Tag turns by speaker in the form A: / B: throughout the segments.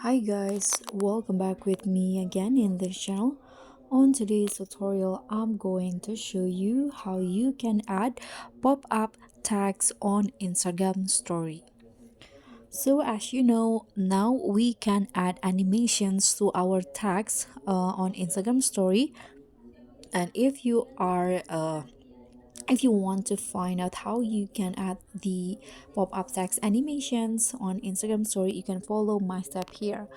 A: Hi guys, welcome back with me again in this channel. On today's tutorial, I'm going to show you how you can add pop-up tags on Instagram story. So as you know, now we can add animations to our tags on Instagram story. And if you want to find out how you can add the pop-up text animations on Instagram story, you can follow my step here.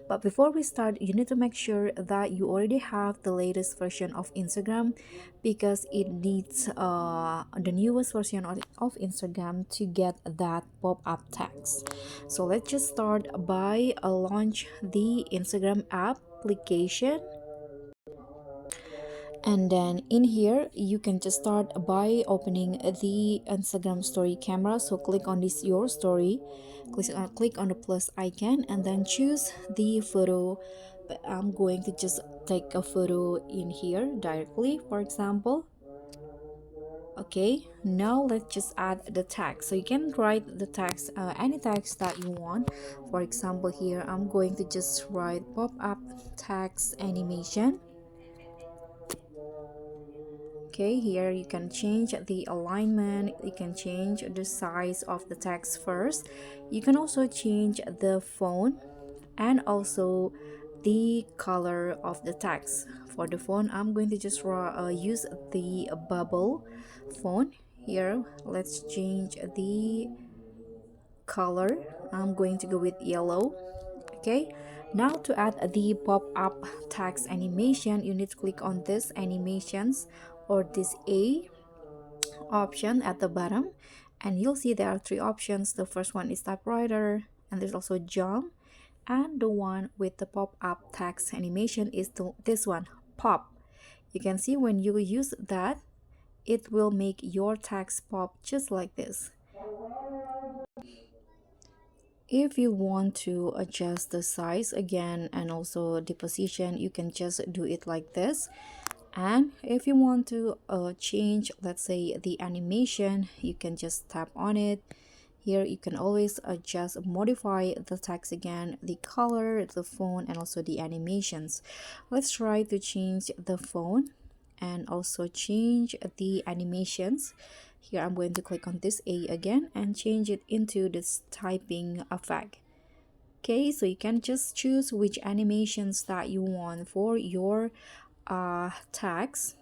A: But before we start, you need to make sure that you already have the latest version of Instagram, because it needs the newest version of Instagram to get that pop-up text. So let's just start by launch the Instagram application, and then in here you can just start by opening the Instagram story camera. So click on this your story, click on the plus icon, and then choose the photo. But I'm going to just take a photo in here directly, for example. Okay, now let's just add the text. So you can write the text, any text that you want. For example, here I'm going to just write pop-up text animation. Okay, here you can change the alignment, you can change the size of the text first. You can also change the font and also the color of the text. For the font, I'm going to just use the bubble font. Here let's change the color. I'm going to go with yellow. Okay, now to add the pop-up text animation, you need to click on this animations or this A option at the bottom, and you'll see there are three options. The first one is typewriter, and there's also jump, and the one with the pop-up text animation is this one, pop. You can see when you use that, it will make your text pop just like this. If you want to adjust the size again and also the position, you can just do it like this. And if you want to change, let's say, the animation, you can just tap on it. Here you can always adjust, modify the text again, the color, the font, and also the animations. Let's try to change the font and also change the animations. Here I'm going to click on this A again and change it into this typing effect. Okay, so you can just choose which animations that you want for your tags.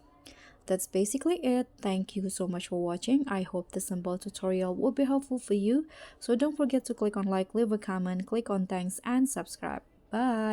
A: That's basically it. Thank you so much for watching. I hope this simple tutorial will be helpful for you. So don't forget to click on like, leave a comment, click on thanks, and subscribe. Bye.